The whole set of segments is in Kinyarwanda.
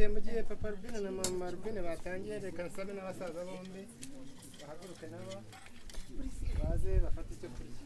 mugiye papa Rubine na mama Rubine batangiye reka nsabe n'abasaza bombi bahaguruke nabo baze bafate icyo kurya.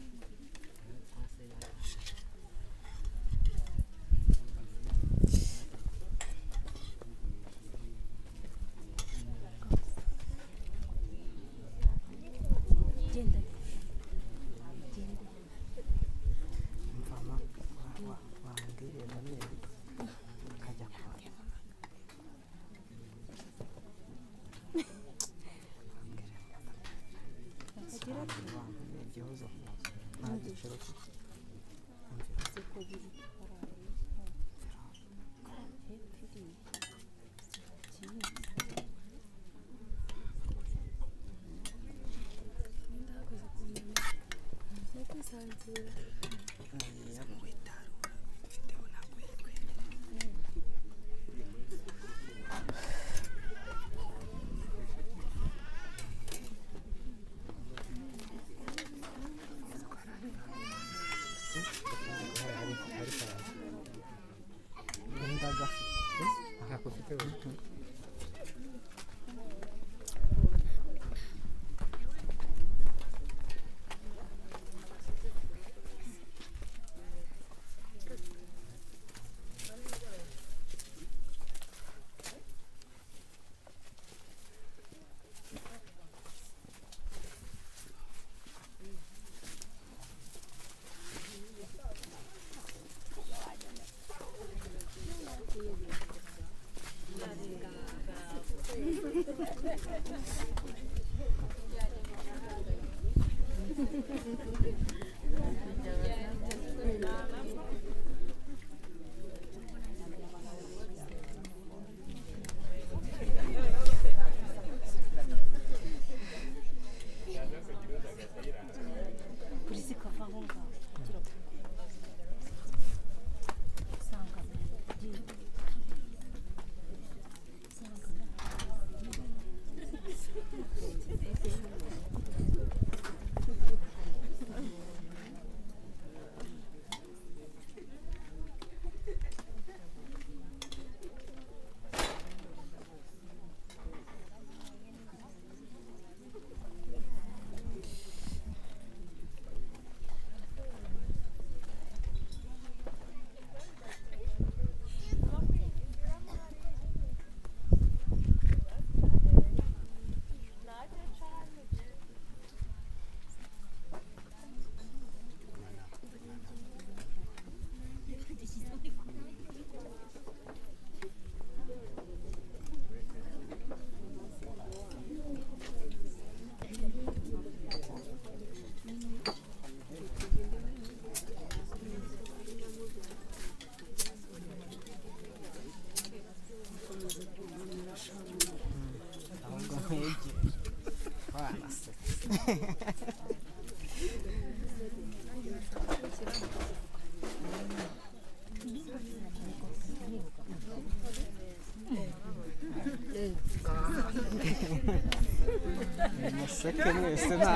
Museke mwese nta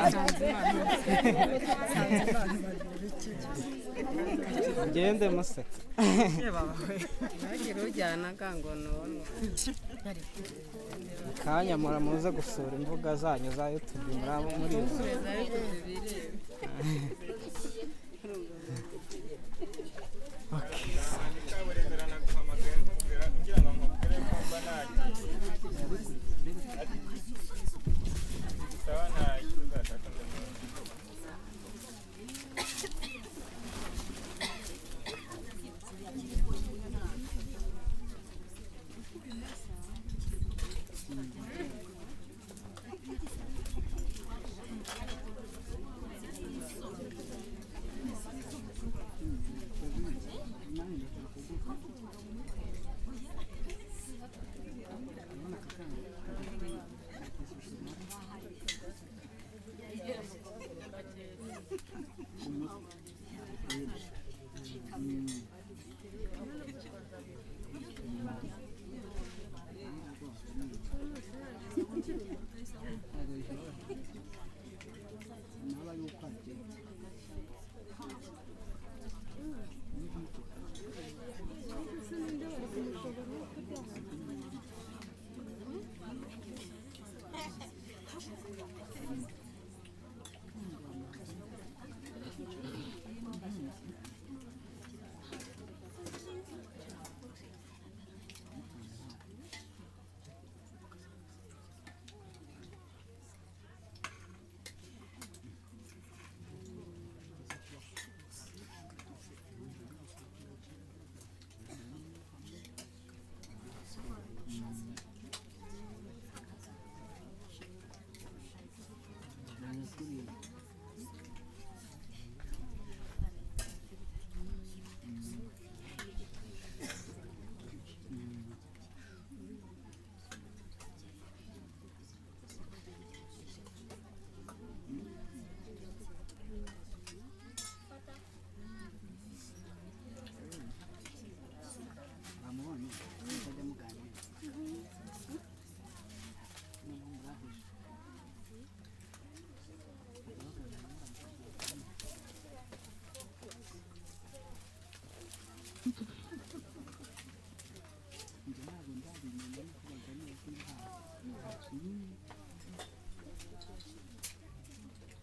ngende museke bagira ujyana kango none kanya muze gusura imvuga zanyu za YouTube murabo muri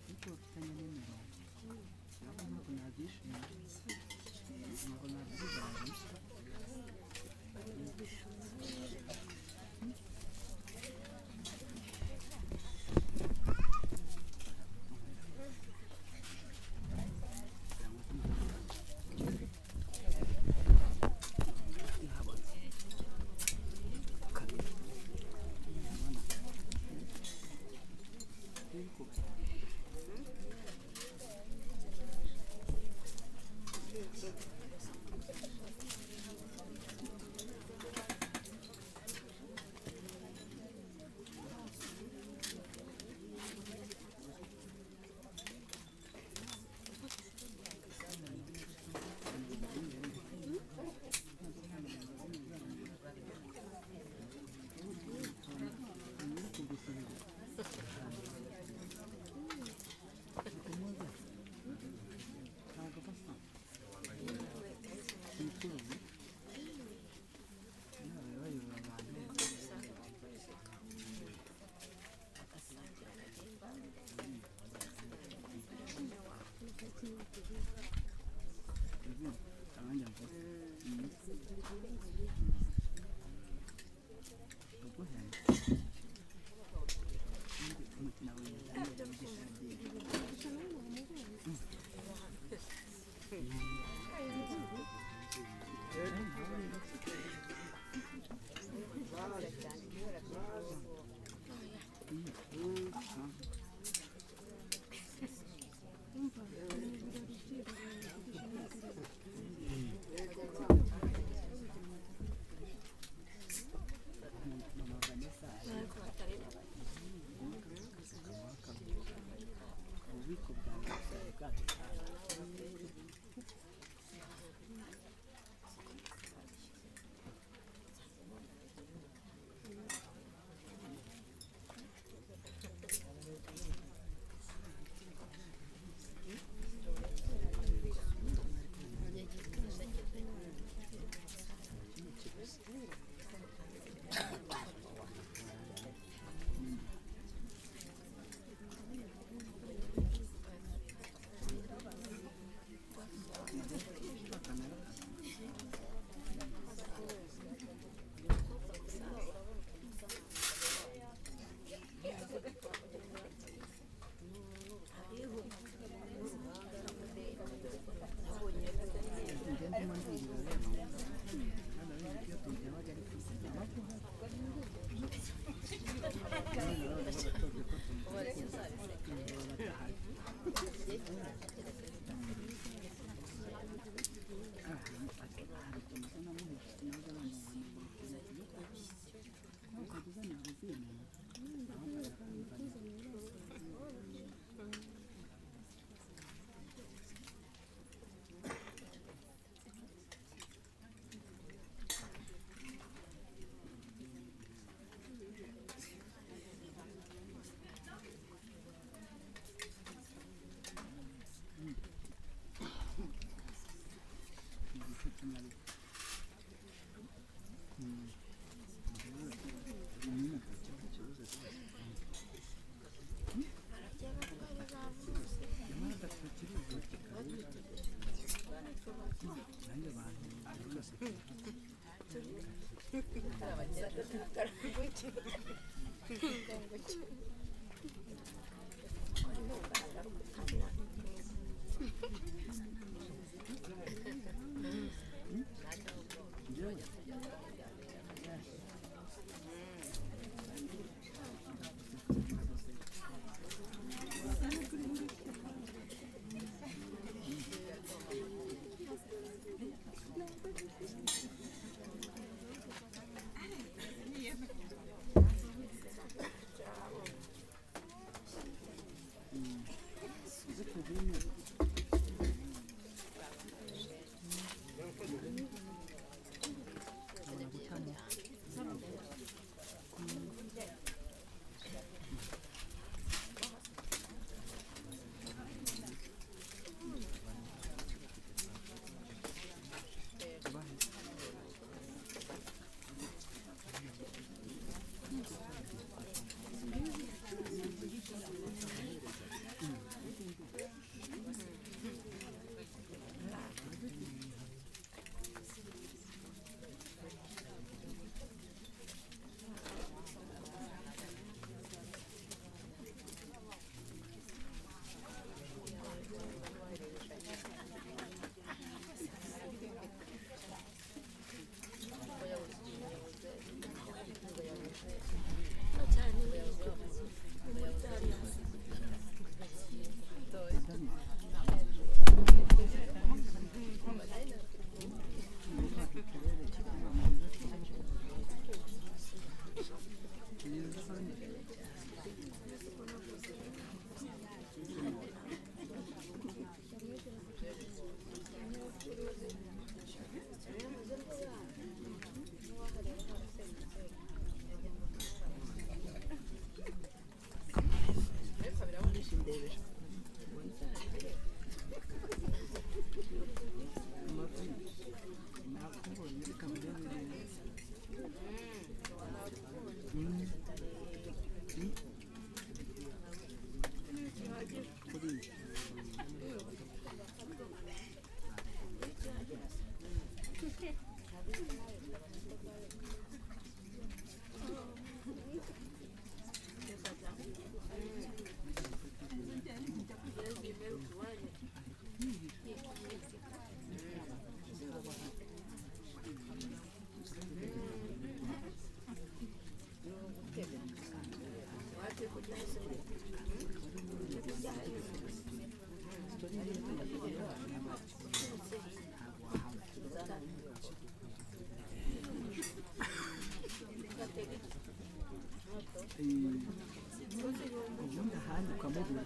ariko bafitanye nimero ntabwo ntabwo nabyishimiye ntabwo nabyibaye ubundi ahandi ukamubura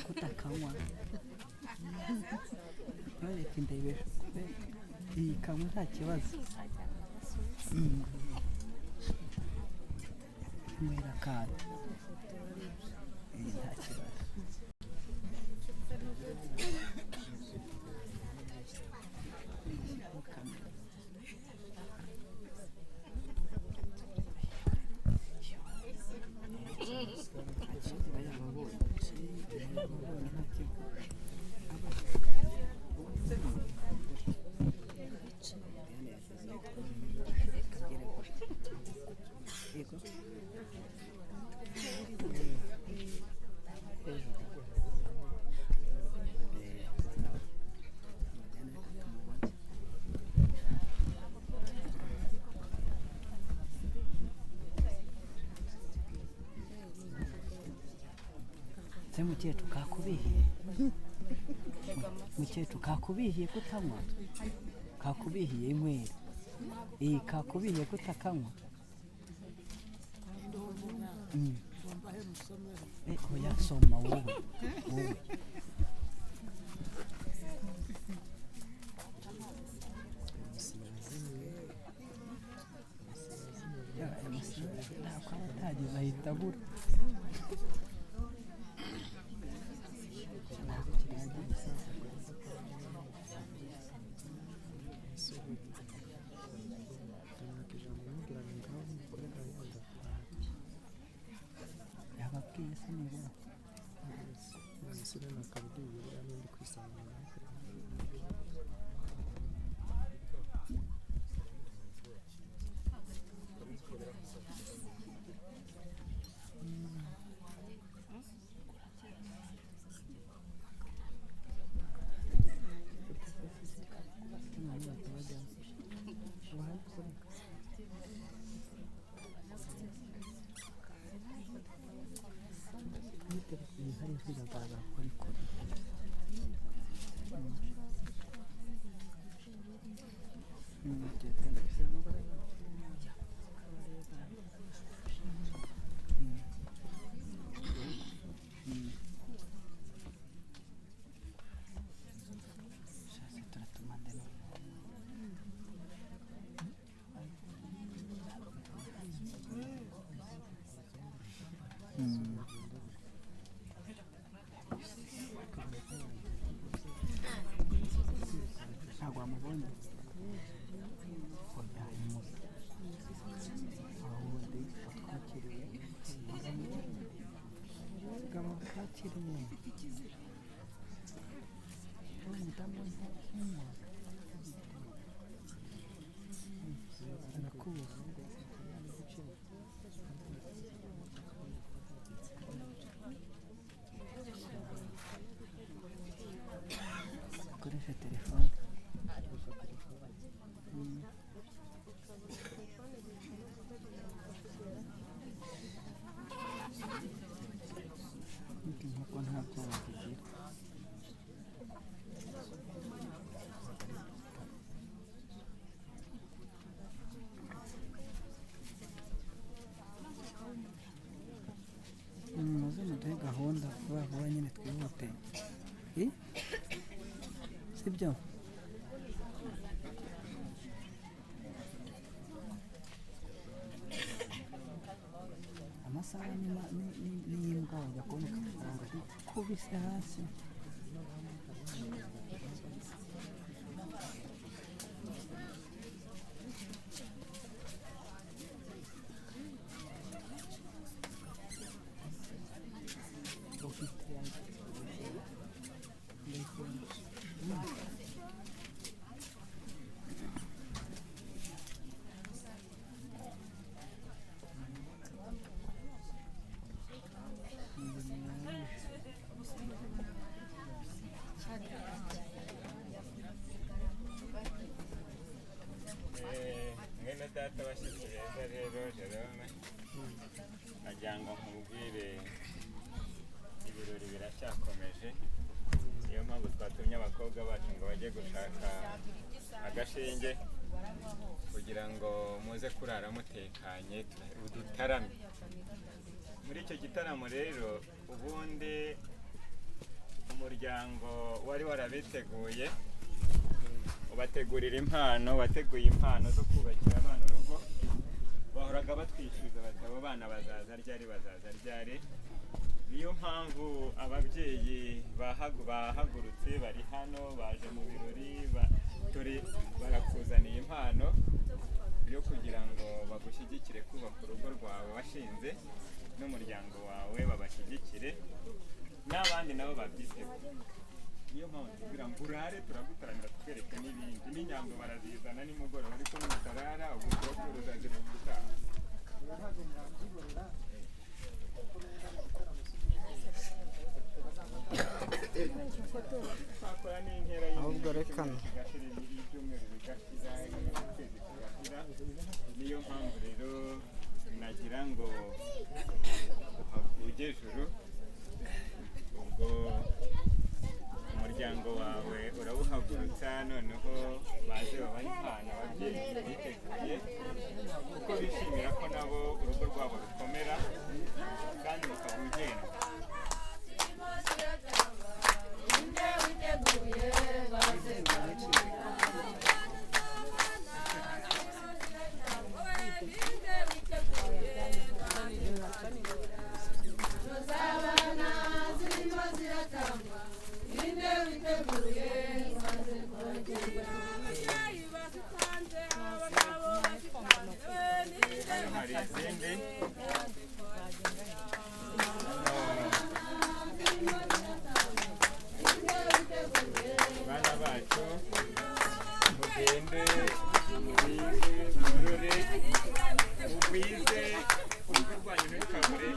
kutakanywa bareka indebesha iyi kanywa nta kibazo mwera akantu nta kibazo se mukecuru kakubihiye mukecuru kakubihiye kutanywa kakubihiye inywera iyi kakubihiye kutakanywa oya soma wowe ntabwo aba atagize ahita abura yababwiye se nibura hari bigaragara ko ari kure ntabwo wamubonye ahundi twakiriye gabo twakiriye umudamu w'intumwa arakubuza koresha telefone nk'uko ntabwo wakigira muze muduhe gahunda vuba vuba nyine twihute sibyo amasaha n'imbwa wajya kubona ukavuga ngo kubise hasi mwene data bashyitsi beza rero Jerome nagira ngo nkubwire ibirori biracyakomeje niyo mpamvu twatumye abakobwa bacu ngo bajye gushaka agashinge kugira ngo muze kurara mutekanye udutarame muri icyo gitaramo rero ubundi umuryango wari warabiteguye ubategurira impano, wateguye impano zo kubakira abana urugo. Bahoraga batwishyuza bati abo bana bazaza ryari. Niyo mpamvu ababyeyi bahagurutse bari hano, baje mu birori, barakuzaniye impano yo kugira ngo bagushyigikire kubaka urugo rwawe washinze n'umuryango wawe babashyigikire, n'abandi nabo babyiteguye. Niyo mpamvu tugira ngo urare turagutaramira tukwereke n'ibindi. N'inyambo barazizana nimugoroba ariko n'umutarara ubwo ruzazira mu gutaha. ahubwo reka niyo mpamvu rero nagira ngo uvuge ijuru, ubwo umuryango wawe urawuhagurutsa, noneho baze babahe impano ababyeyi biteguye kuko bishimira ko nabo urugo rwabo rukomera kandi rukaba ugendwa. Hari izindi bana bacu mugende murore mugwize urugo rwanyu ntirukabure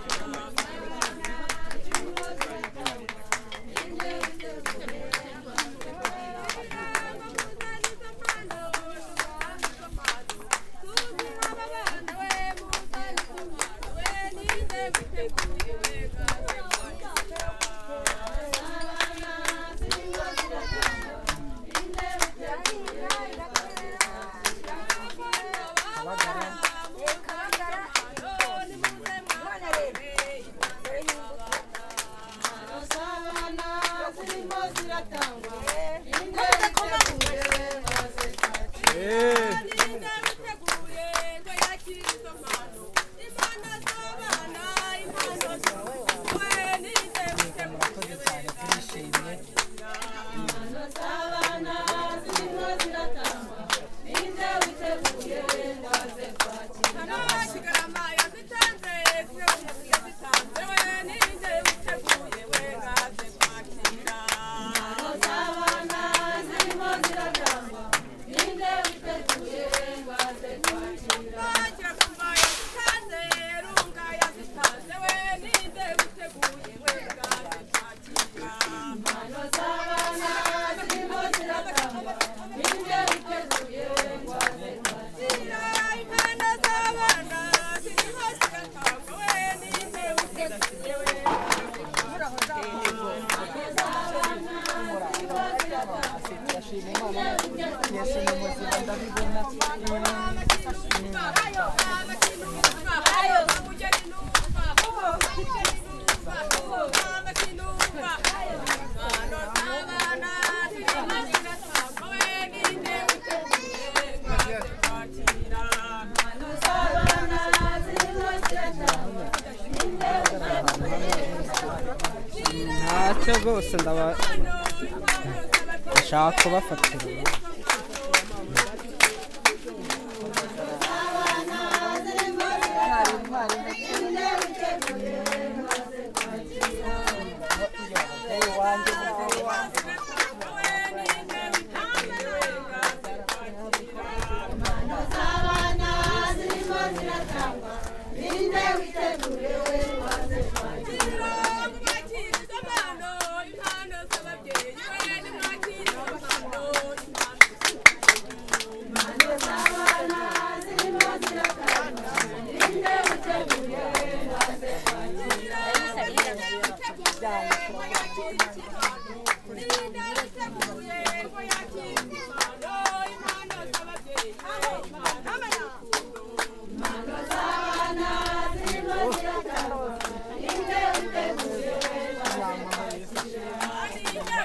ntacyo rwose ndashaka kubafatira Yeah.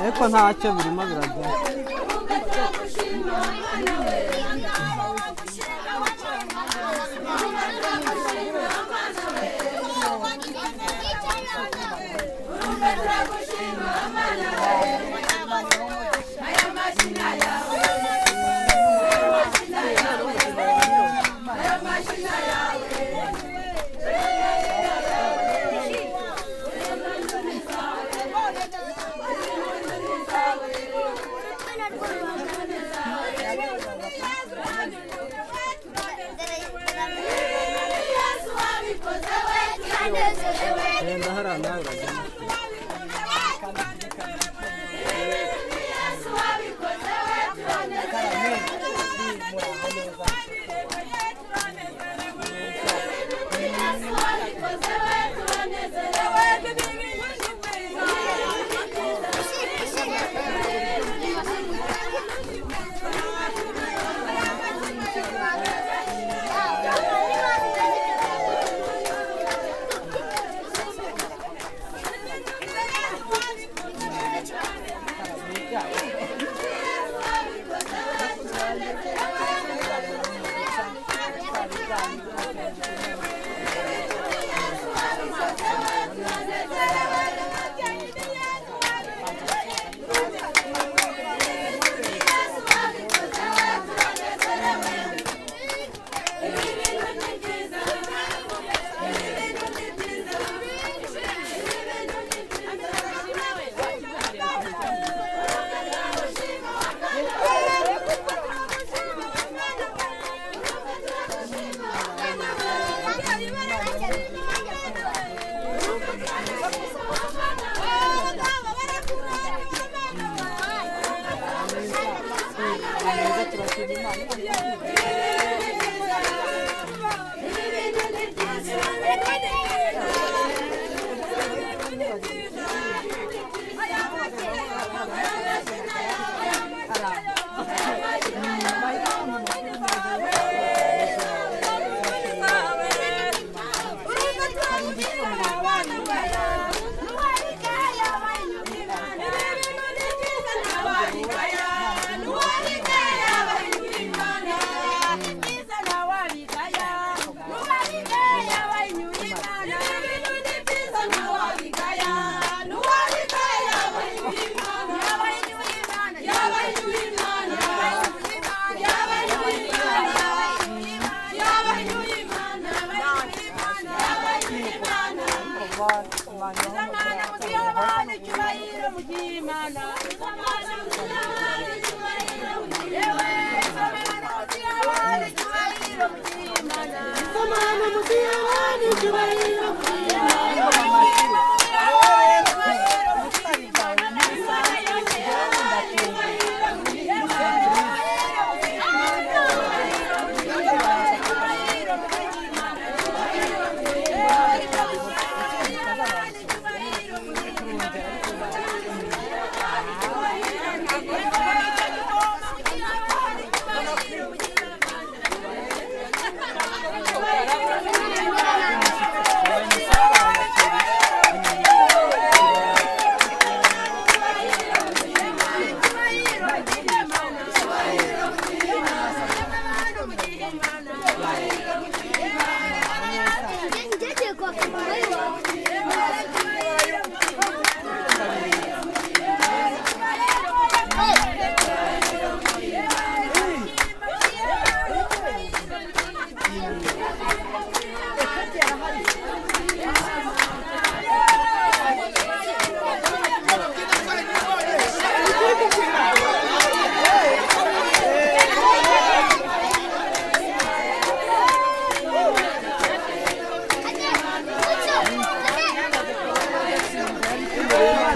ariko ntacyo birimo birajya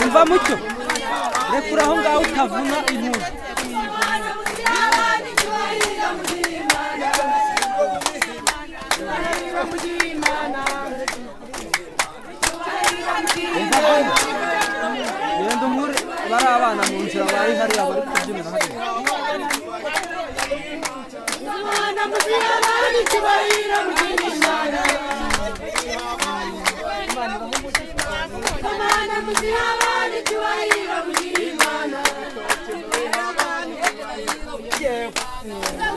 umva mucyo rekura aho ngaho utavuna impundu genda umure bari abana mu nzira bari hariya bari kubyinira hariya Now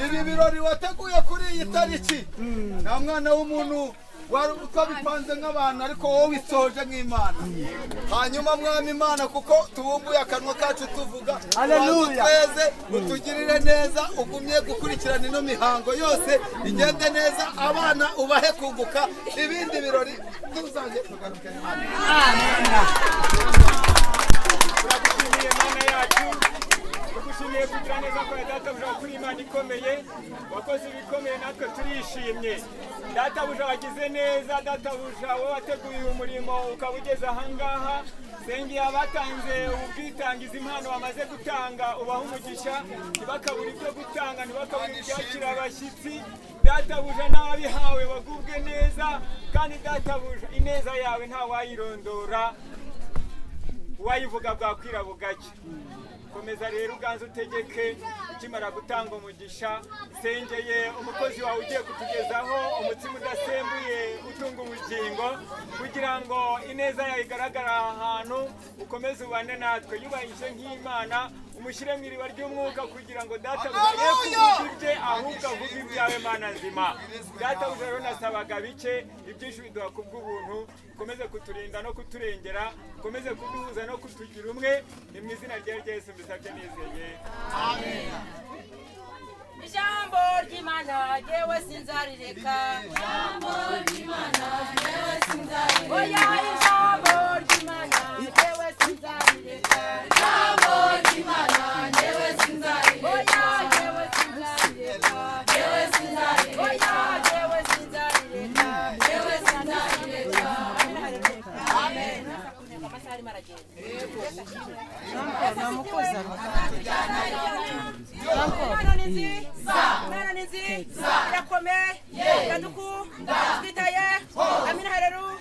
Ibi birori wateguye kuri iyi tariki nta mwana w'umuntu wari ukabipanze nk'abantu ariko wowe wisoje nk'Imana. Hanyuma mwami Imana kuko tubumbuye akanwa kacu tuvuga haleluya tweze utugirire neza ugumye gukurikirana ino mihango yose igende neza abana ubahe kunguka ibindi birori tuzange tugaruke Imana. Amen. Turagushimiye Mana yacu tugushimiye kugira neza ko databuja kuri Imana ikomeye wakoze ibikomeye natwe turishimye. Databuja wagize neza, databuja wowe wateguye umurimo ukawugeza ahangaha. Sengi abatanze ubwitangiza impano bamaze gutanga ubaha umugisha, ntibakabura ibyo gutanga, ntibakabura ibyakira abashyitsi. Databuja n'ababihawe bagubwe neza, kandi databuja ineza yawe nta wayirondora, wayivuga bwakwira bugacya. Komeza rero uganze utegeke ukimara gutanga umugisha. Sengeye umukozi wawe ugiye kutugezaho umutsima udasembuye utunga ubugingo, kugira ngo ineza yawe igaragara ahantu, ukomeze ubane natwe. Yubahije nk'Imana, umushyire mu iriba ry'umwuka kugira ngo databuja ye kuvuga ibye ahubwo avuga ibyawe Mana nzima. Databuja rero nasabaga bike, ibyinshi biduha kubw'ubuntu. Ukomeze kuturinda no kuturengera, ukomeze kuduhuza no kutugira umwe, ni mu izina rya Yesu mbisabye nizeye. Amen. Ijambo ry'Imana yewe sinzarireka, ijambo ry'Imana yewe sinzarireka, oya ijambo ry'Imana yewe sinzarireka, ijambo ry'Imana yewe sinzarireka, oya yewe sinzarireka, yewe sinzarireka, oya yewe sinzarireka, yewe sinzarireka. Amen. Amasari maragenda. Namukoza. Mwana nizi irakomeye iraduku twitaye amina haleluya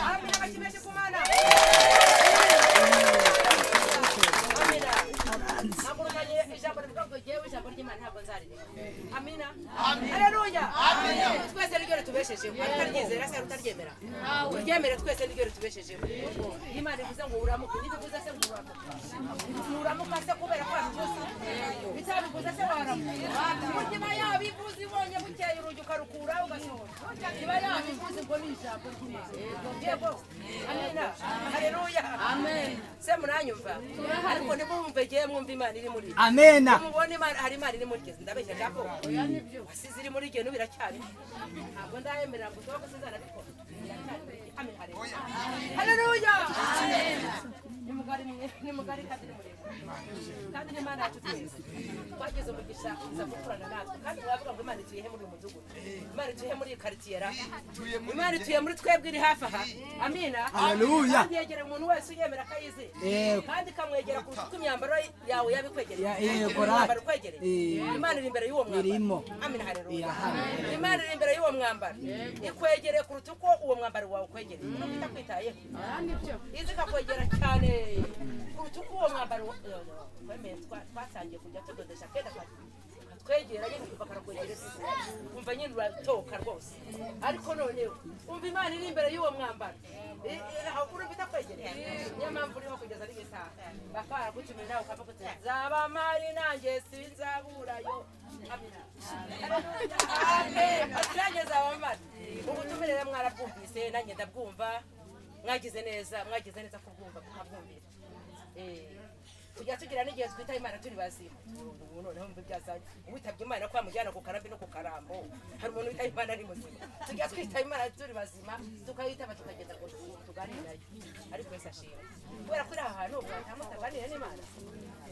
amina bakimeshe kumana amina nakurukanye ijambo rivuga ngo yewe ijambo ry'Imana ntabwo nzarireka amina haleluya twese ryo tubesheje ariko uryemera se utaryemera uryemere twese niryo ritubeshejeho Imana ivuze ngo uramuka ntibivuze se ngo uramuka se kubera ko byose bitabivuze se waramuka mutima yabivuze ibonye bukeye urugi ukarukura ugasohoka niba yabivuze ngo ni ijambo ry'Imana yego amina haleluya amen se muranyumva ariko nimumve giye mwumva Imana iri muri amena mubone Imana hari Imana iri muri gihe ndabeshya japo wasize iri muri gihe n'ubiracyari ntabwo ndayemerera ngo tuba gusizana ariko amen haleluya nimugari kandi kandi Imana yacu twese twageze umugisha uza gukorana natwe kandi mwavuga ngo Imana ituye muri uyu mudugudu Imana ituye muri quartier Imana ituye muri twebwe iri hafi aha amina haleluya yegera umuntu wese uyemera kayize kandi kamwegera ku imyambaro yawe yabikwegereye imyambaro kwegereye Imana iri imbere y'uwo mwambaro amina haleluya Imana iri imbere y'uwo mwambaro ikwegereye kuruta uko uwo mwambaro wawe ukwegereye no kwitakwitayeho izi kakwegera cyane kuruta uko uwo mwambaro twatangiye kujya tudodesha kenda twegera nyine kuva karakwegereza umva nyine uratoka rwose ariko none umva Imana iri imbere y'uwo mwambaro urumva itakwegereye niyo mpamvu uriho kugeza ari isaha bakara gutumira nawe ukavuga uti zaba mari nanjye sinzaburayo amina amen atiranye zaba mari ubutumire rero mwarabwumvise nanjye ndabwumva mwagize neza kubwumva mukabwumvira tujya tugira n'igihe twita Imana turi bazima ubu noneho mbe byazanye witabye Imana kwa mujyana ku karambi no ku karambo hari umuntu wita Imana ari muzima tujya twita Imana turi bazima tukayitaba tukagenda ngo tuganire ariko wese ashira kubera ko aha hantu mutaganire n'Imana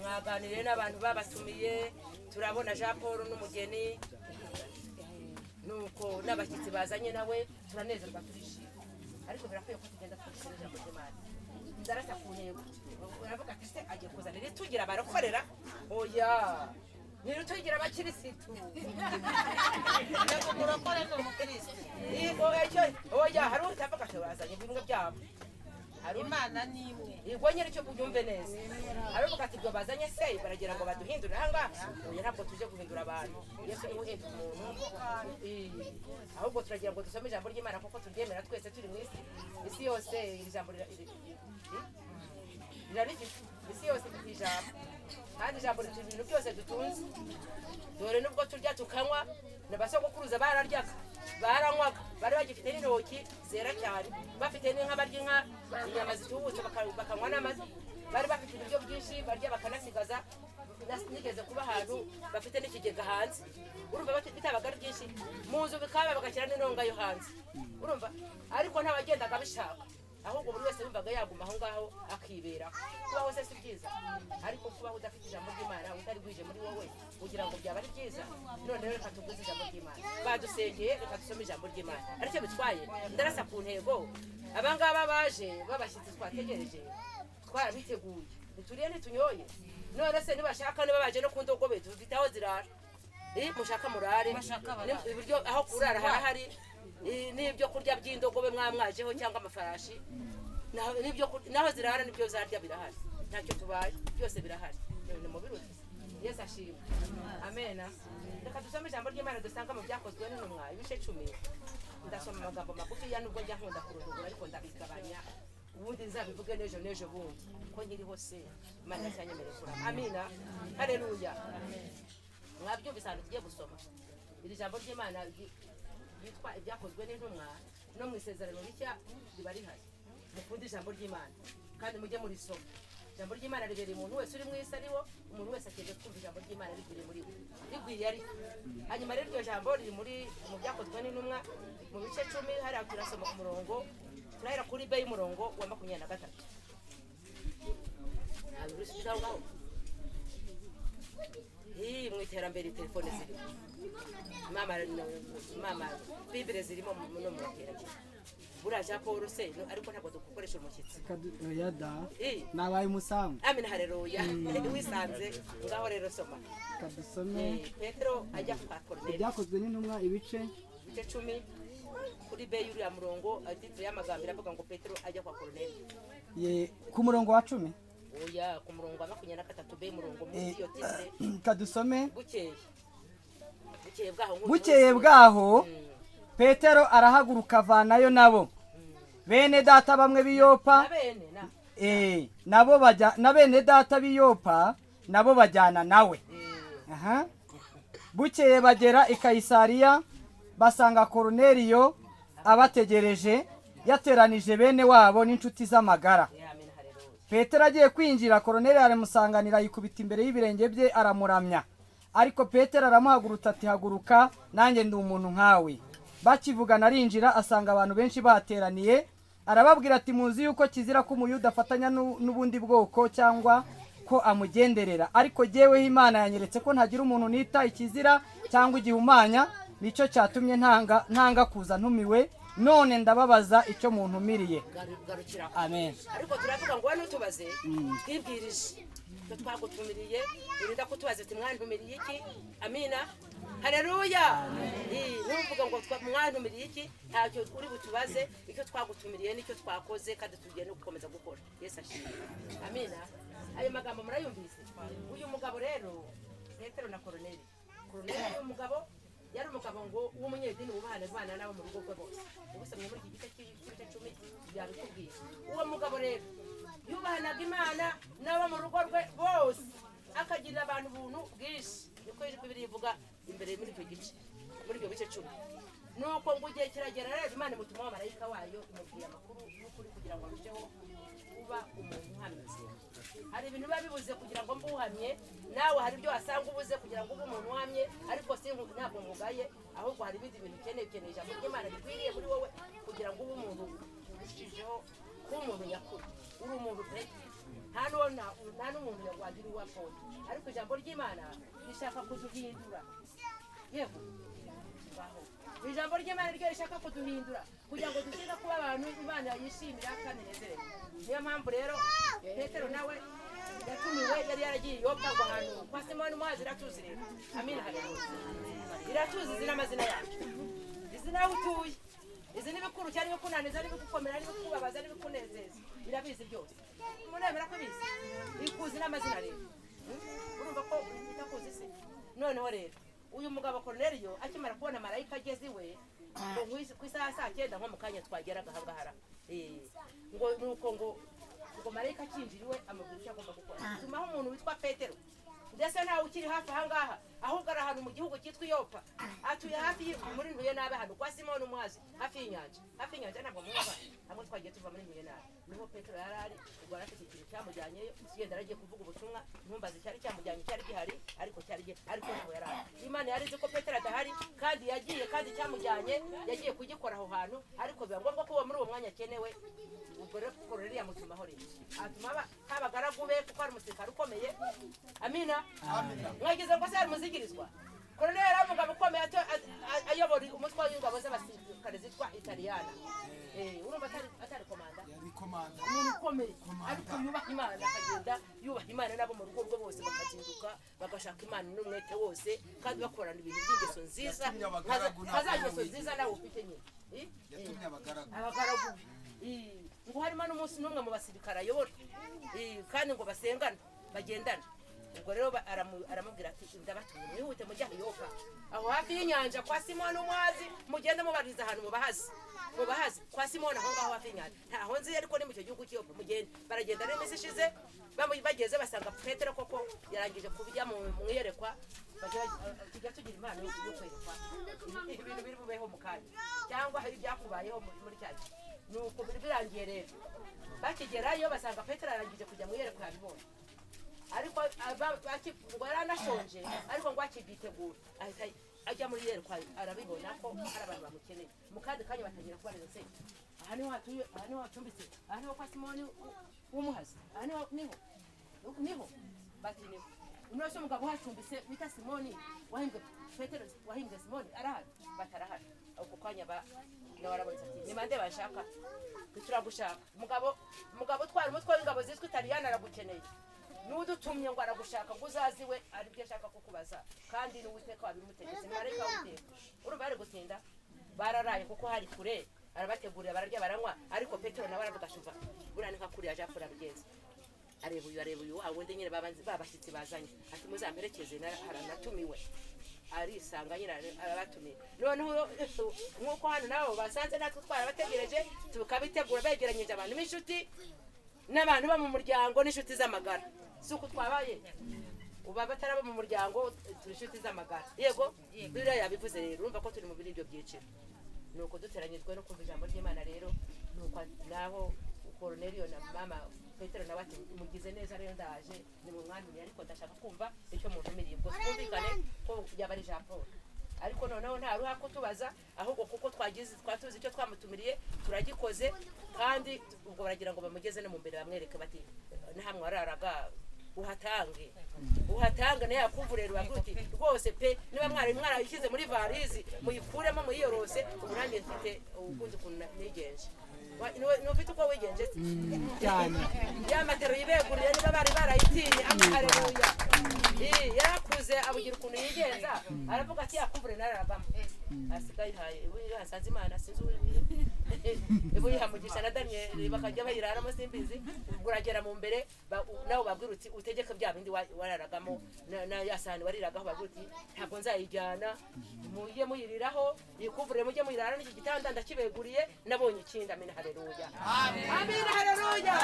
mwaganire n'abantu babatumiye turabona Jean Paul n'umugeni nuko n'abashyitsi bazanye nawe turanezerwa turishima ariko birakwiye ko tugenda twishimira mu Imana ndarasa ku ntego uravuga ati se agiye kuzanira tugira abarokorera oya ntirutugira abakirisitu murokore ni umukirisitu oya hari utavuga ati bazanye bimwe byabo Imana ni imwe yego nyine cyo kubyumve neza aravuga ati byo bazanye se baragira ngo baduhindure aha oya ntabwo tuje guhindura abantu Yesu ni uhindura umuntu ahubwo turagira ngo dusome ijambo ry'Imana kuko turyemera twese turi mu isi yose iri jambo isi yose ijambo kandi ijambo rituye ibintu byose dutunze dore nubwo turya tukanywa n'abasogokuruza bararyaga baranywaga bari bagifite n'intoki zera cyane bafite n'inka barya inka inyama zitubutse bakanywa n'amata bari bafite ibiryo byinshi barya bakanasigaza nigeze kuba ahantu bafite n'ikigega hanze urumva bitabaga ari byinshi mu nzu bikaba bagashyira n'intonga yo hanze urumva ariko ntabagendaga bishaka ahubwo buri wese yumvaga yaguma aho ngaho akibera kubaho se si byiza ariko kubaho udafite ijambo ry'Imana utari bwije muri wowe kugira ngo byaba ari byiza none reka tuguze ijambo ry'Imana badusengeye reka dusome ijambo ry'Imana aricyo bitwaye ndarasa ku ntego abangaba baje babashyitsi twategereje twarabiteguye ntituriye ntitunyoye none se nibashaka niba baje no ku ndogobe tufite aho zirara mushaka murare ibiryo aho kurara harahari n'ibyo kurya by'indogobe mwamwajeho cyangwa amafarashi naho zirara n'ibyo zarya birahari ntacyo tubaye byose birahari ni mu biruti Yesu ashimwe amena reka dusome ijambo ry'Imana dusanga mu byakozwe n'intumwa ibice 10 ndasoma amagambo magufi ya nubwo njya nkunda kurundura ariko ndabigabanya ubundi nzabivuge n'ejo bundi ko nkiri hose Imana yacyanyemereye kurama amina haleluya mwabyumvise ahantu tugiye gusoma iri jambo ry'Imana yitwa ibyakozwe n'intumwa no mu isezerano rishya riba rihari mukunde ijambo ry'Imana kandi mujye muri soma ijambo ry'Imana ribereye umuntu wese uri mu isi ariwo umuntu wese akeneye kumva ijambo ry'Imana rigwiriye muri we rigwiriye ari hanyuma rero iryo jambo riri mu byakozwe n'intumwa mu bice 10 hari turasoma ku murongo turahera kuri B y'umurongo wa 23 mu iterambere telefone zirimo mama bibire zirimo no mu iterambere buraja Paul se ariko ntabwo dukoresha umushyitsi oya da nabaye umusango amina haleluya wisanze ngaho rero soma kadusome Petero ajya kwa Korneliyo ibyakozwe n'intumwa ibice 10 kuri be y'uriya murongo titre y'amagambo iravuga ngo Petero ajya kwa Korneliyo ku murongo wa 10 oya ku murongo wa 23 be murongo muri iyo titre kadusome bukeye bwaho Petero arahaguruka avanayo nabo bene data bamwe biyopa nabo bajya na bene data biyopa nabo bajyana nawe. Aha. Bukeye bagera i Kayisariya basanga Koruneliyo abategereje yateranije bene wabo n'inshuti z'amagara. Petero agiye kwinjira, Koruneliyo aramusanganira yikubita imbere y'ibirenge bye aramuramya. Ariko Petero aramuhagurutsa ati haguruka nanjye ndi umuntu nkawe. Bakivugana arinjira asanga abantu benshi bateraniye, arababwira ati muzi yuko kizira ko umuyuda afatanya n'ubundi bwoko cyangwa ko amugenderera, ariko jyewe Imana yanyeretse ko ntagira umuntu nita ikizira cyangwa igihumanya, nicyo cyatumye ntanga kuza ntumiwe, none ndababaza icyo muntumiriye. Amen. Ariko turavuga ngo wano tubaze twibwirije ko twagutumiriye, urinda kutubaza ati mwantumiriye iki? Amina. Haleluya. Nuvuga ngo mwantumiriye iki? Ntacyo uri butubaze, icyo twagutumiriye nicyo twakoze kandi tugiye no gukomeza gukora. Yesu ashimwe. Amina. Ayo magambo murayumvise. Uyu mugabo rero Petero na Koruneliyo. Koruneliyo uyu mugabo yari umugabo ngo w'umunyedini wubahana Imana nabo mu rugo rwe bose. Ubusomye muri iki gice cy'igice 10 byabikubwiye. Uwo mugabo rero yubahanaga Imana nabo mu rugo rwe bose, akagirira abantu ubuntu bwinshi. Niko Bibiri ivuga imbere muri icyo gice, muri ibyo bice 10. Nuko ngo igihe kiragera rero Imana imutuma abamarayika wayo imubwiye amakuru y'ukuri kugira ngo arusheho kuba umuntu uhamye. Hari ibintu biba bibuze kugira ngo mbuhamye, nawe hari ibyo wasanga ubuze kugira ngo ube umuntu uhamye, ariko ntabwo mugaye, ahubwo hari ibindi bintu ukeneye ijambo ry'Imana rikwiriye muri wowe kugira ngo ube umuntu urushijeho kuba umuntu nyakuri. Uri umuntu pe, nta n'umuntu wagira uwapfobya, ariko ijambo ry'Imana rishaka kuduhindura. Yego ijambo ry'Imana ryo rishaka kuduhindura kugira ngo dushike kuba abantu Imana yishimira kandi nezerewe. Niyo mpamvu rero Petero nawe yatumiwe, yari yaragiye Yopa ngo ahantu kwa Simoni Umuhazi iratuzi rero. Amina. Haleluya. Iratuzi zina amazina yacu, izina aho utuye, izi n'ibikuru cyane bikunaniza n'ibigukomera n'ibikubabaza n'ibikunezeza, irabizi byose. Muremera ko bizi ikuzi n'amazina rero. Urumva ko itakuzi se? Noneho rero uyu mugabo Koruneliyo akimara kubona marayika ageze iwe ngo ku isaha 9 nko mu kanya twageraga ahangahara, ngo nuko ngo marayika akinjiriwe amubwira icyo agomba gukora. Tumaho umuntu witwa Petero, ndetse ntawe ukiri hafi ahangaha, ahubwo ari ahantu mu gihugu cyitwa Yopa, atuye hafi muri Ntuye nabe ahantu kwa Simoni Umuhazi, hafi y'inyanja ntabwo mwumva hamwe twagiye tuva muri Ntuye nabe. Niho Petero yari ari, ubwo arafite ikintu cyamujyanyeyo, yenda aragiye kuvuga ubutumwa, ntumbaze cyari cyamujyanye cyari gihari, ariko ntabwo yari ari. Imana yari izi ko Petero adahari kandi yagiye, kandi cyamujyanye yagiye kugikora aho hantu, ariko biba ngombwa ko muri uwo mwanya akenewe. Ubwo rero Koruneliyo amutumaho rero, atuma abagaragu be kuko ari umusirikare ukomeye. Amina. Mwagize ngo se ari muzigirizwa. Koruneliyo yari umugabo ukomeye ayobora umutwe w'ingabo z'abasirikare zitwa Italiyana. Urumva atari komanda, umuntu ukomeye ariko yubaha Imana, akagenda yubaha Imana nabo mu rugo rwe bose bakazinduka bagashaka Imana n'umwete wose, kandi bakorana ibintu by'ingeso nziza, nkazageso nziza nawe ufite nyine. Abagaragu ngo harimo n'umunsi n'umwe mu basirikare ayobora, kandi ngo basengana bagendana. Ubwo rero aramubwira ati ndabatumye mwihute mujya Yopa, aho hafi y'inyanja kwa Simoni Umuhazi, mugende mubariza ahantu mubahazi kwa Simoni aho ngaho hafi y'inyanja. Ntaho nzi ariko ni mu cyo gihugu cy'Yopa. Mugende baragenda n'imisi ishize, bageze basanga Petero koko yarangije kubijya mu mwiyerekwa. Tujya tugira impano yo kwerekwa ibintu biri bubeho mu kanya, cyangwa hari ibyakubayeho muri cya gihe. Nuko birangiye rero bakigerayo basanga Petero yarangije kujya mwiyerekwa yabibonye, ariko ngo yaranashonje, ariko ngo akibyitegura ahita ajya muri yerekwa, arabibona ko hari abantu bamukeneye. Mu kandi kanya batangira kubareza se, aha niho hatuye, aha niho hacumbitse, aha niho kwa Simoni w'Umuhazi, aha niho bati niho. Unose umugabo hacumbitse wita Simoni wahimbwe Petero, wahimbwe Simoni arahari, batarahari. Uko kanya nawe arabonetse ati ni mande bashaka, turagushaka. Umugabo twari umutwe w'ingabo zitwa Italiyana aragukeneye, n'udutumye ngo aragushaka ngo uzaziwe ari byo ashaka kukubaza, kandi n'Uwiteka wabimutegetse. Marayika w'Uwiteka urumva bari gutinda, bararaye kuko hari kure, arabategurira bararya baranywa. Ariko Petero nawe aravuga ati buranika kuri yaje akora bigenze, areba uyu wundi nyine babashyitsi bazanye, ati muzamperekeze haranatumiwe. arisanga nyine arabatumiye noneho nk'uko hano nabo basanze natwe twarabategereje tukabitegura begeranyije abantu b'inshuti n'abantu bo mu muryango n'inshuti z'amagara si uko twabaye uba bataraba mu muryango turi inshuti z'amagara yego biriya yabivuze rero urumva ko turi mu biri ibyo byiciro nuko duteranyijwe no kumva ijambo ry'Imana rero nuko naho Cornelio na mama Petero nawe ati mugize neza rero ndaje ni mu mwanya ariko ndashaka kumva icyo muntu miribwo twumvikane ko yaba ari Jean Paul ariko noneho nta ruha ko tubaza ahubwo kuko twatuzi icyo twamutumiriye turagikoze kandi ubwo baragira ngo bamugeze no mu mbere bamwereke bati nahamwe araraga uhatange naye akumvurera baguti rwose pe niba mwarayishyize muri varizi muyikuremo muyiyorose ubu nanjye mfite ubukunzi ukuntu nigenje nufite uko wigenje cyane ya matero yibeguriye niba bari barayitinye haleluya yarakuze abugira ukuntu yigenza aravuga ati yakumvure nararagamo asigaye haye ubu yasanze Imana sinzi ubu yihamugisha na Daniel bakajya bayiraramo simbizi uragera mu mbere nawe babwira uti utegeke bya bindi wararagamo na yasani wariragaho babwira uti ntabwo nzayijyana mujye muyiriraho yikuvure mujye muyirara n'iki gitanda ndakibeguriye nabonye ikindi amina haleluya amina haleluya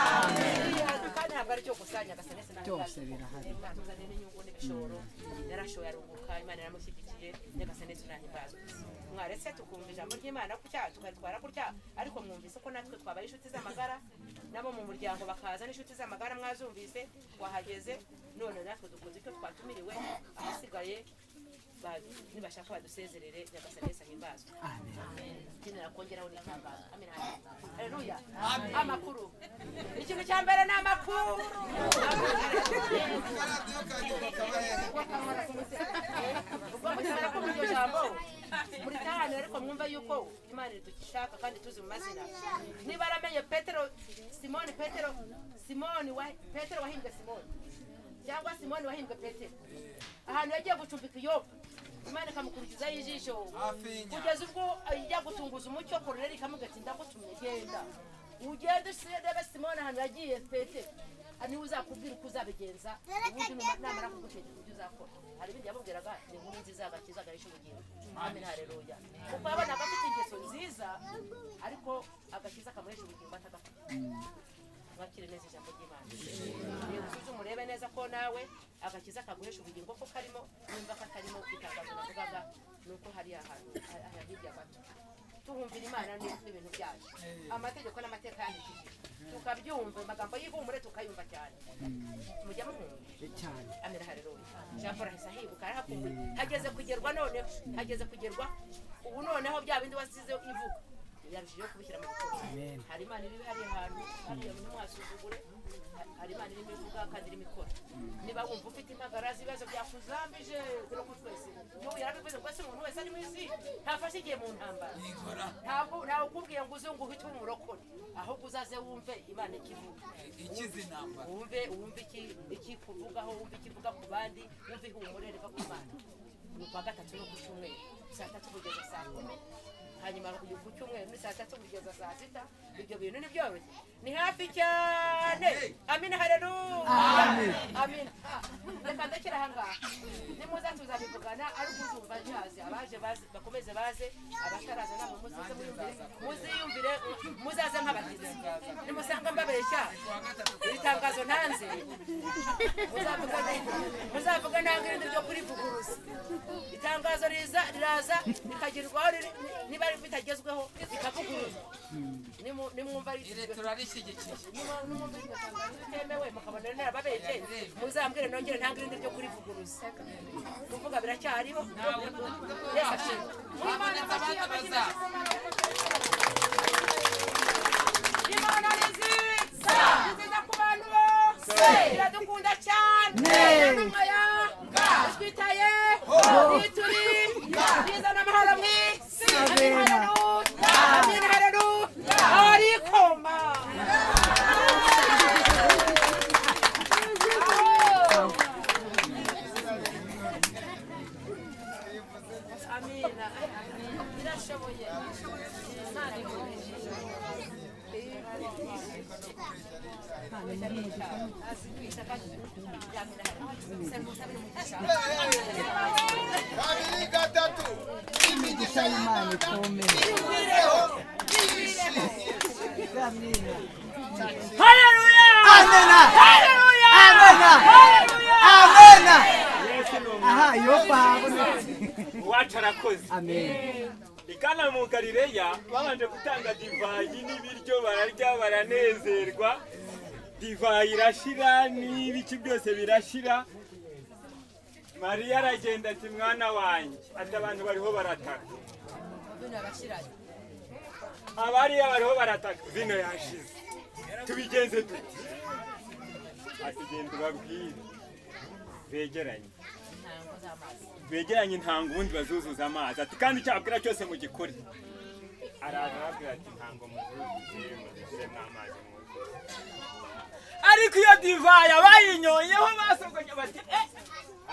kandi ntabwo ari cyo kusanya gasenese na byose birahari tuzane n'inyungu n'ibishoro yarashoye aruguka Imana yaramushyigikiye nyagasane tunahimbaza mwaretse tukumva ijambo ry'Imana kutya tukaritwara kutya ariko mwumvise ko natwe twabaye inshuti z'amagara nabo mu muryango bakaza n'inshuti z'amagara mwazumvise twahageze none natwe dukoze icyo twatumiriwe ahasigaye nibashaka badusezerere nyagasane ahimbazwe amen kinera kongeraho n'itangazo amen haleluya amakuru ikintu cya mbere ni amakuru muri tahane ariko mwumva yuko Imana idukishaka kandi tuzi mu mazina niba aramenye Petero Simoni Petero wahimbwe Simoni cyangwa Simoni wahimbwe Petero ahantu yagiye gucumbika Yopa Imana ikamukurikiza y'ijisho kugeza ubwo ajya gutunguza umucyo Korneli ikamubwira ati ndagutumye genda ugende urebe Simoni ahantu yagiye Petero niwe uzakubwira uko uzabigenza ubundi namara kugutegeka ibyo uzakora hari ibindi yamubwiraga ni inkuru nziza agakiza agahisha ubugingo amen haleluya kuko yabonaga afite ingeso nziza ariko agakiza kamuhisha ubugingo atagafite mwakire neza ijambo ry'Imana rero usuzume urebe neza ko nawe agakiza kaguhisha ubugingo ko karimo nimba katarimo itangazo navugaga nuko hari ahantu hirya gato tuhumvira Imana n'ibintu byayo amategeko n'amateka yandikishije tukabyumva amagambo y'ihumure tukayumva cyane mujya muhumva cyane amera haleluya Jean Paul ahise ahibuka arahakumbuye hageze kugerwa ubu noneho bya bindi wasize ivuga yarushijeho kubishyira mu bikorwa hari Imana iri hari ahantu hariya mwasuzugure hari Imana irimo ivuga kandi irimo ikora niba wumva ufite impagara z'ibibazo byakuzambije no kutwese n'ubu yarabivuze ngo ese umuntu wese ari mu isi ntafashe igihe mu ntambara ntabwo nawe ukubwiye ngo uze ngo uhite umurokore ahubwo uzaze wumve Imana ikivuga wumve iki kuvugaho wumve ikivuga ku bandi wumve ihumure riva ku Mana ni kwa gatatu no ku cyumweru saa 3 kugeza saa 10 hanyuma ku cyumweru ni saa 3 kugeza saa 6 ibyo bintu ni byoroshye ni hafi cyane amina haleluya amin reka ndekera ahangaha nimuza tuzabivugana ariko uzumva nyazi abaje bakomeze baze abataraza nabo muziyumvire muzaze nk'abagizi nimusanga mbabeshya itangazo nanze muzavuga ntabwo ibintu byo kurivuguruza itangazo riraza rikagirwaho niba bitagezweho bikavuguruzwa nimwumva turarishyigikiye nimwumva iryo tangazo bitemewe mukabona narababeshye muzambwire nongere ntabwo irindi ryo kurivuguruza kuvuga biracyariho yafashe habonetse abandi bazaza Imana ni nziza nziza ku bantu bose iradukunda cyane n'umwaya twitaye turi bizana amahoro mu isi amin haleluya arikoma amina birashoboye Imana ikoresheje Kabiri gatatu. imigisha y'Imana ikomeye. Haleluya! Amena. Haleluya! Amena. Haleluya! Amena. Yesu ni Aha, Yopa. uwacu arakoze. Amen. Ikana mu Galileya babanje gutanga divayi n'ibiryo bararya baranezerwa. Divayi irashira n'ibiki byose birashira. Mariya aragenda ati mwana wanjye ati abantu bariho barataka. Abariya bariho barataka vino yashize. Tubigenze dute? Ati genda ubabwire. Begeranye intango ubundi bazuzuza amazi ati kandi cyabwira cyose mu gikuri. Araza arabwira ati ntango muzuzuze muzishyiremo amazi muzuze. Ariko iyo divayi bayinyoyeho basogonya bati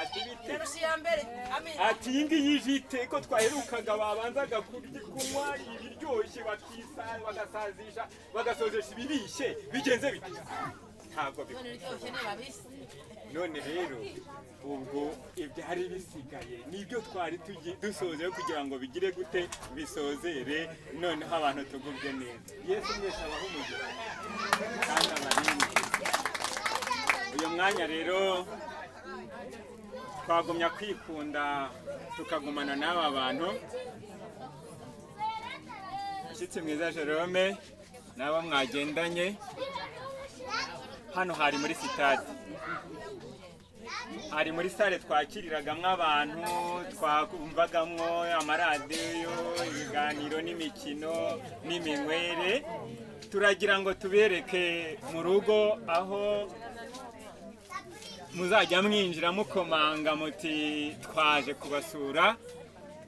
ati bite ati iyi ngiyi yijite ko twaherukaga babanzaga kunywa ibiryoshye bagasazisha bagasozesha ibibishye bigenze bite ntabwo none rero ubwo ibyari bisigaye nibyo twari dusoze kugira ngo bigire gute bisozere noneho abantu tugubwe neza. Yesu mwese abaho umugisha kandi abarinde. Uyu mwanya rero twagumya kwikunda tukagumana n'aba bantu. Mushyitsi mwiza Jerome nabo mwagendanye hano hari muri sitade. Hari muri sale twakiriragamo abantu twakumvagamwo amaradiyo ibiganiro n'imikino n'iminywere. Turagira ngo tubereke mu rugo aho muzajya mwinjira mukomanga muti twaje kubasura.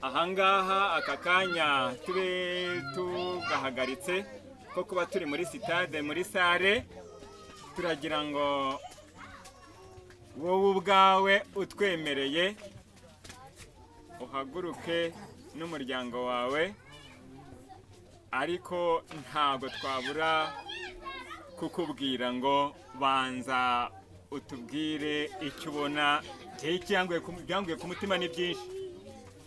Ahangaha aka kanya tube tugahagaritse ko kuba turi muri sitade muri sale. Turagira ngo wowe ubwawe utwemereye uhaguruke n'umuryango wawe, ariko ntago twabura kukubwira ngo banza utubwire icyo ubona. Byanguye ku mutima ni byinshi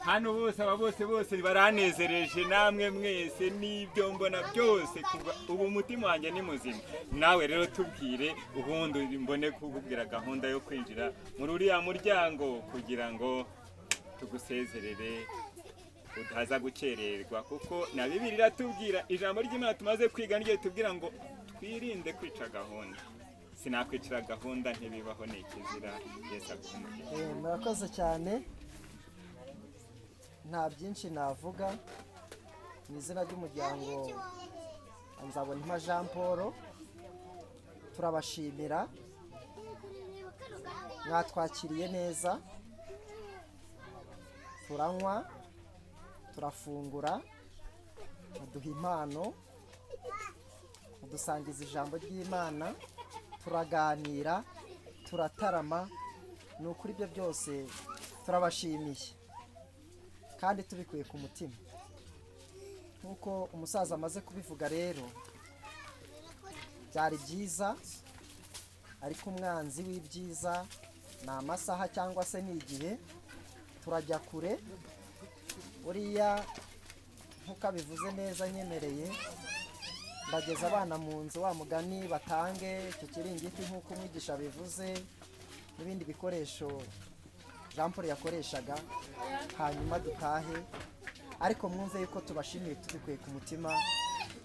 hano bose aba bose baranezereje namwe mwese n'ibyo mbona byose ubu umutima wanjye ni muzima. Nawe rero tubwire ubundi mbone kukubwira gahunda yo kwinjira muri uriya muryango kugira ngo tugusezerere utaza gukererwa, kuko na Bibiliya iratubwira ijambo ry'Imana tumaze kwiga niryo tubwira ngo twirinde kwica gahunda. Sinakwicira gahunda ntibibaho ni ikizira. Yesu akumugisha. Murakoze cyane. Nta byinshi navuga mu izina ry'umuryango Nzabonimpa Jean Paul. Turabashimira mwatwakiriye neza, turanywa turafungura muduha impano mudusangiza ijambo ry'Imana, turaganira turatarama. Ni ukuri ibyo byose turabashimiye kandi tubikuye ku mutima. Nk'uko umusaza amaze kubivuga rero byari byiza, ariko umwanzi w'ibyiza ni amasaha cyangwa se ni igihe. Turajya kure buriya nk'uko abivuze neza nyemereye ndageza abana mu nzu wa mugani batange icyo kiringiti nk'uko umwigisha bivuze n'ibindi bikoresho Jean Paul yakoreshaga, hanyuma dutahe. Ariko mwumve yuko tubashimiye tubikuye ku mutima.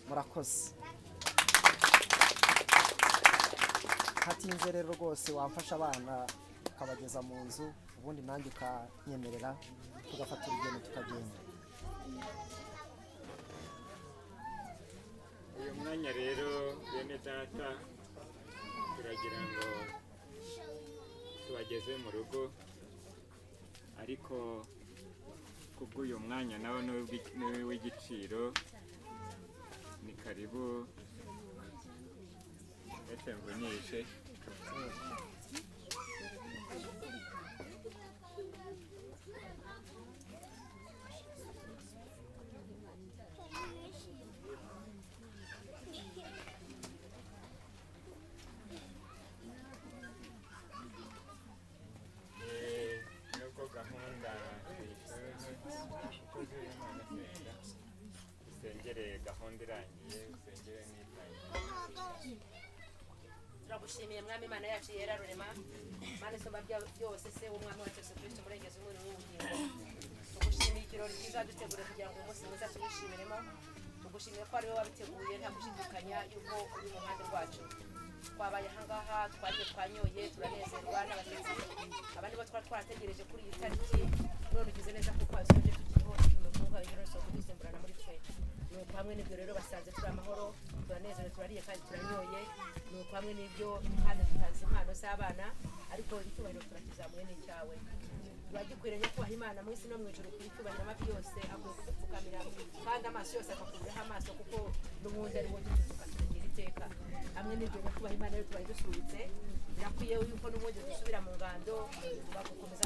Murakoze. Hatinze rero rwose wamfasha abana ukabageza mu nzu, ubundi nanjye ukanyemerera tugafata urugendo tukagenda. Uyu mwanya rero bene data turagira ngo tubageze mu rugo, ariko kubw'uyu mwanya nawe ni w'igiciro. Ni karibu ese mvunyishe. turagushimiye mwami Imana yacu yera rurema Mana isumba byose se w'umwami wacu Yesu Kristo murengezi umuri w'ubugingo tugushimiye ikirori cyiza dutegure kugira ngo umunsi mwiza tuwishimiremo tugushimiye ko ari wowe wabiteguye nta gushidikanya yuko uri mu ruhande rwacu twabaye ahangaha twagiye twanyoye turanezerwa n'abatetsi abandi bo twari twarategereje kuri iyi tariki none ugize neza kuko wasoje tukiriho tumekunga ibiro so kudusimburana muri twe nuko hamwe n'ibyo rero basanze turi amahoro turanezerewe turariye kandi turanyoye nuko hamwe n'ibyo kandi tutazi impano z'abana ariko icyubahiro turakizamuye n'icyawe turagikwiriye kubaha Imana mu isi no mu ijuru kuri cyubahiro amavi yose akwiye kudupfukamira kandi amaso yose akakubiraho amaso kuko n'ubundi ari wowe tukagira iteka hamwe n'ibyo kubaha Imana rero tubaye dusubitse birakwiye yuko n'ubundi dusubira mu ngando bagukomeza